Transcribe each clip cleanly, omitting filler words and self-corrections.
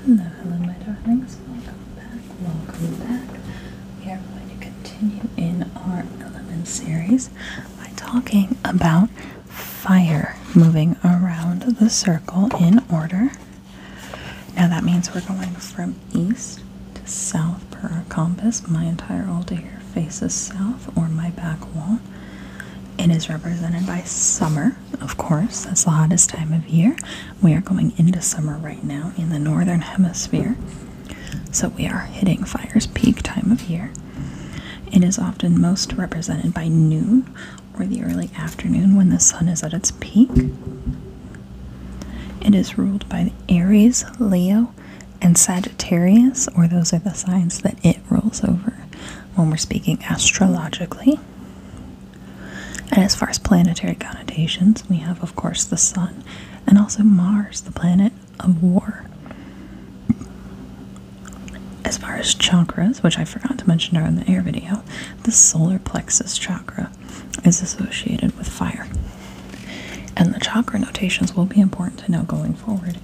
Hello, hello, my darlings. Welcome back. Welcome back. We are going to continue in our element series by talking about fire moving around the circle in order. Now that means we're going from east to south per our compass. My entire altar here faces south, or my back wall. It is represented by summer, of course. That's the hottest time of year. We are going into summer right now in the northern hemisphere. So we are hitting fire's peak time of year. It is often most represented by noon or the early afternoon when the sun is at its peak. It is ruled by Aries, Leo, and Sagittarius, or those are the signs that it rules over when we're speaking astrologically. And as far as planetary connotations, we have, of course, the sun and also Mars, the planet of war. As far as chakras, which I forgot to mention during the air video, the solar plexus chakra is associated with fire. And the chakra notations will be important to know going forward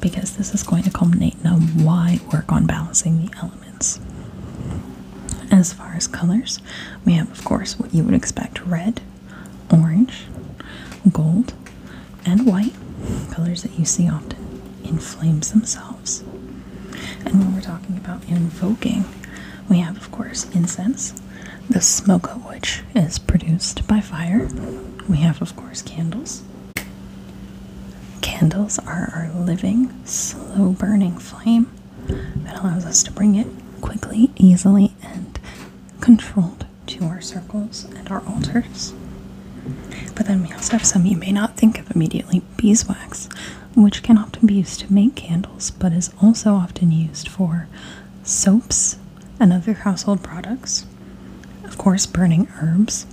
because this is going to culminate in a wide work on balancing the elements. As far as colors, we have, of course, what you would expect: red, orange, gold, and white, colors that you see often in flames themselves. And when we're talking about invoking, we have, of course, incense, the smoke of which is produced by fire. We have, of course, candles. Candles are our living, slow-burning flame that allows us to bring it quickly, easily, and controlled to our circles and our altars. But then we also have some you may not think of immediately: beeswax, which can often be used to make candles, but is also often used for soaps and other household products. Of course, burning herbs,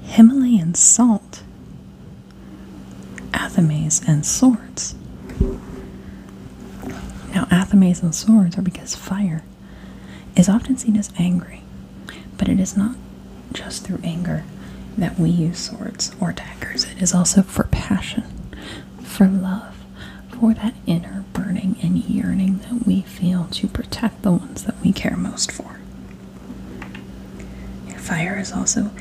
Himalayan salt, athames, and swords. Now, athames and swords are because fire is often seen as angry, but it is not just through anger that we use swords or daggers. It is also for passion, for love, for that inner burning and yearning that we feel to protect the ones that we care most for. Fire is also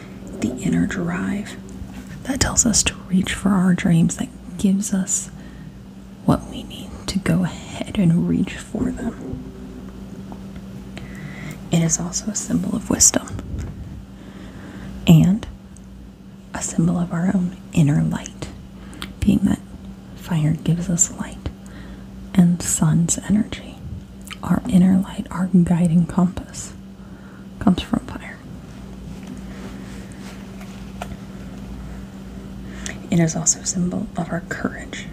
the inner drive that tells us to reach for our dreams, that gives us what we need to go ahead and reach for them. It is also a symbol of wisdom and a symbol of our own inner light, being that fire gives us light and sun's energy. Our inner light, our guiding compass, comes from fire. It is also a symbol of our courage,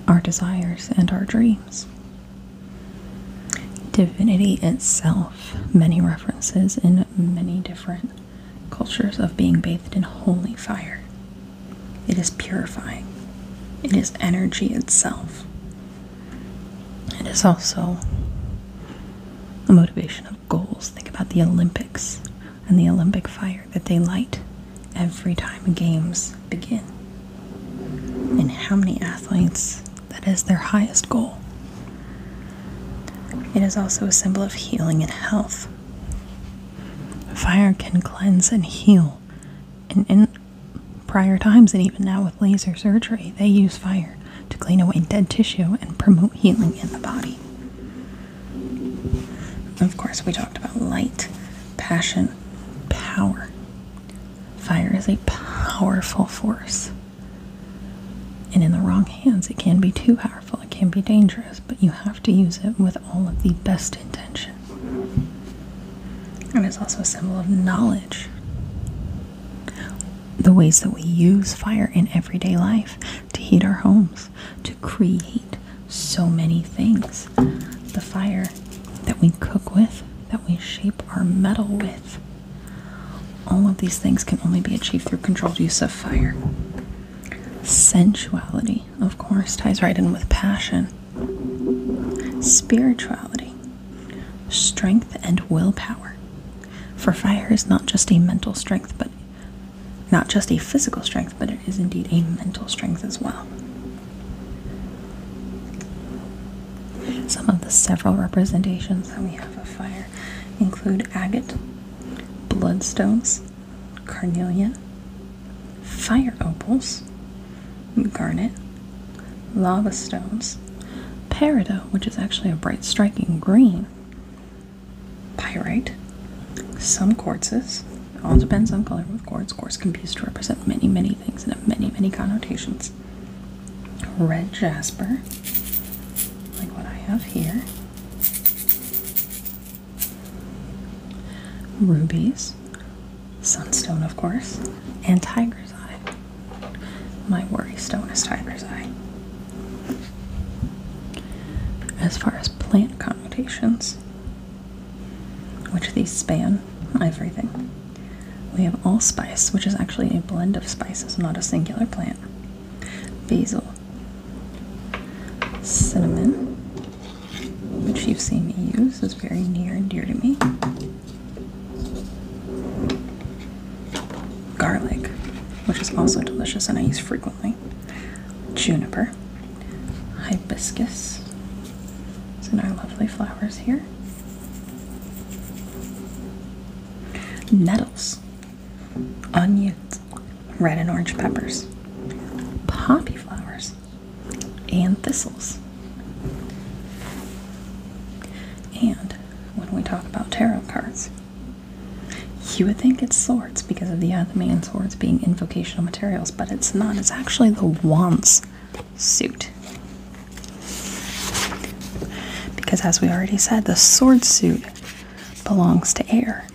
our desires, and our dreams. Divinity itself, many references in many different cultures of being bathed in holy fire. It is purifying. It is energy itself. It is also the motivation of goals. Think about the Olympics and the Olympic fire that they light every time games begin, and how many athletes that is their highest goal. It is also a symbol of healing and health. Fire can cleanse and heal. And in prior times, and even now with laser surgery, they use fire to clean away dead tissue and promote healing in the body. Of course, we talked about light, passion, power. Fire is a powerful force. And in the wrong hands, it can be too powerful. It can be dangerous, but you have to use it with all of the best intention. And it's also a symbol of knowledge. The ways that we use fire in everyday life to heat our homes, to create so many things. The fire that we cook with, that we shape our metal with. All of these things can only be achieved through controlled use of fire. Sensuality, of course, ties right in with passion. Spirituality, strength, and willpower. For fire is not just a mental strength, but not just a physical strength, but it is indeed a mental strength as well. Some of the several representations that we have of fire include agate, bloodstones, carnelian, fire opals, garnet, lava stones, peridot, which is actually a bright striking green, pyrite, some quartzes. It all depends on color with quartz. Quartz can be used to represent many, many things and have many, many connotations. Red jasper, like what I have here. Rubies, sunstone, of course, and tiger's eye. My worry stone is tiger's eye. As far as plant connotations, which these span everything, we have allspice, which is actually a blend of spices, not a singular plant. Basil, cinnamon, which you've seen me use, is very near and dear to me. Garlic, which is also delicious and I use frequently. Juniper, hibiscus, and our lovely flowers here. Nettles, onions, red and orange peppers, poppy flowers, and thistles. And when we talk about tarot cards, you would think it's swords because of the anatomy and swords being invocational materials, but it's not. It's actually the wands suit. Because as we already said, the sword suit belongs to air.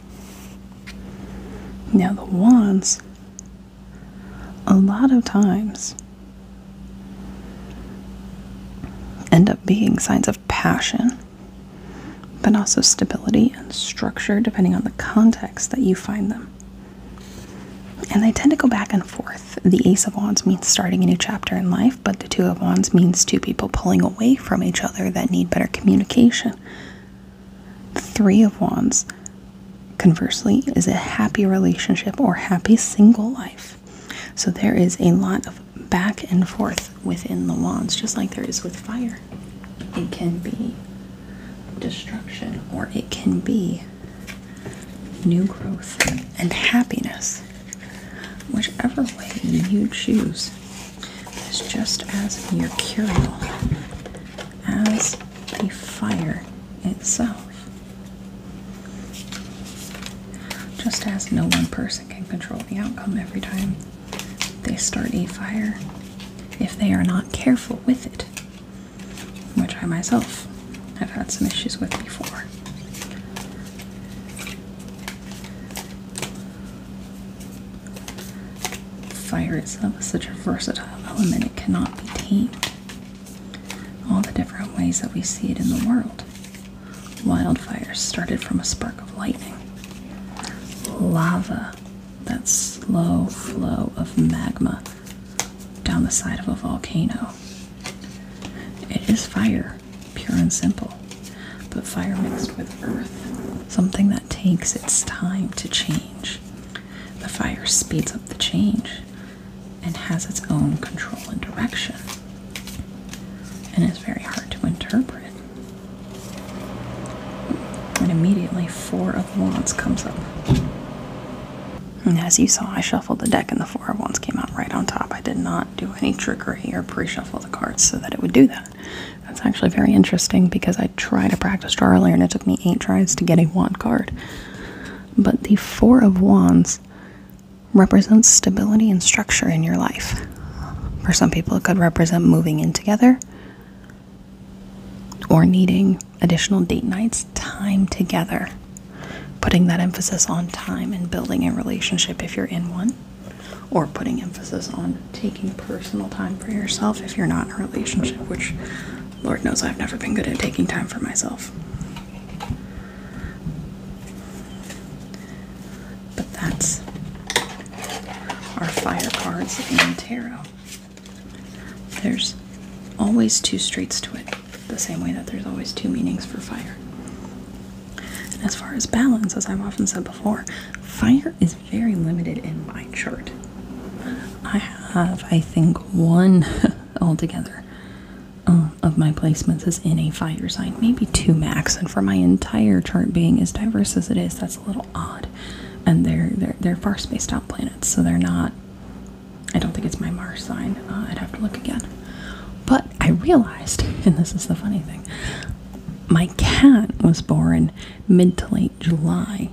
Now the wands, a lot of times, end up being signs of passion, but also stability and structure depending on the context that you find them. And they tend to go back and forth. The Ace of Wands means starting a new chapter in life, but the Two of Wands means two people pulling away from each other that need better communication. The Three of Wands, conversely, is a happy relationship or happy single life. So there is a lot of back and forth within the wands, just like there is with fire. It can be destruction or it can be new growth and happiness. Whichever way you choose is just as mercurial as the fire itself. Just as no one person can control the outcome every time they start a fire if they are not careful with it, which I myself have had some issues with before. Fire itself is such a versatile element, it cannot be tamed. All the different ways that we see it in the world. Wildfire started from a spark of lightning. Lava, that slow flow of magma down the side of a volcano. It is fire, pure and simple, but fire mixed with earth, something that takes its time to change. The fire speeds up the change and has its own control and direction, and is very hard to interpret. And immediately Four of Wands comes up. And as you saw, I shuffled the deck and the Four of Wands came out right on top. I did not do any trickery or pre-shuffle the cards so that it would do that. That's actually very interesting because I tried to practice draw earlier and it took me 8 tries to get a wand card. But the Four of Wands represents stability and structure in your life. For some people, it could represent moving in together or needing additional date nights, time together. Putting that emphasis on time and building a relationship if you're in one, or putting emphasis on taking personal time for yourself if you're not in a relationship, which Lord knows I've never been good at taking time for myself. But that's our fire cards in tarot. There's always 2 streets to it, the same way that there's always 2 meanings for fire. And as far as balance, as I've often said before, fire is very limited in my chart. I have, I think, 1 altogether of my placements is in a fire sign, maybe 2 max, and for my entire chart being as diverse as it is, that's a little odd. And they're far spaced out planets, so they're not. I don't think it's my Mars sign. I'd have to look again. But I realized, and this is the funny thing, my cat was born mid to late July.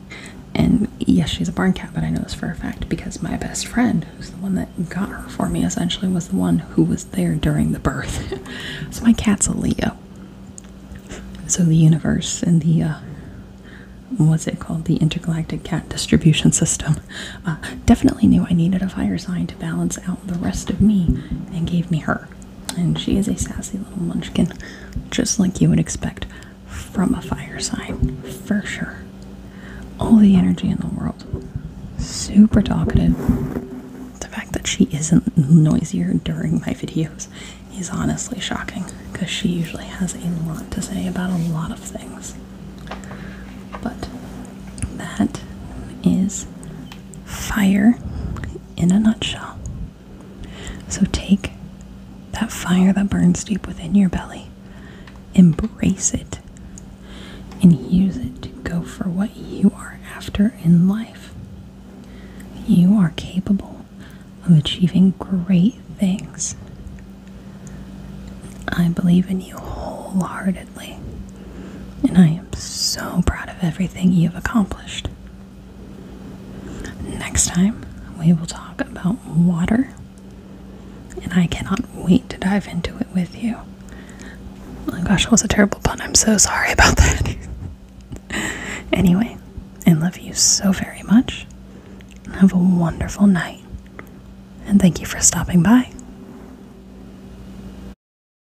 And yes, she's a barn cat, but I know this for a fact because my best friend, who's the one that got her for me, essentially was the one who was there during the birth. So my cat's a Leo. So the universe and the, what's it called? The intergalactic cat distribution system definitely knew I needed a fire sign to balance out the rest of me and gave me her. And she is a sassy little munchkin, just like you would expect from a fire sign, for sure. All the energy in the world. Super talkative. The fact that she isn't noisier during my videos is honestly shocking, because she usually has a lot to say about a lot of things. But that is fire in a nutshell. So take that fire that burns deep within your belly, embrace it, and use it to go for what you are after in life. You are capable of achieving great things. I believe in you wholeheartedly, and I am so proud of everything you've accomplished. Next time, we will talk about water, and I cannot wait to dive into it with you. Oh gosh, that was a terrible pun. I'm so sorry about that. Anyway, I love you so very much. Have a wonderful night. And thank you for stopping by.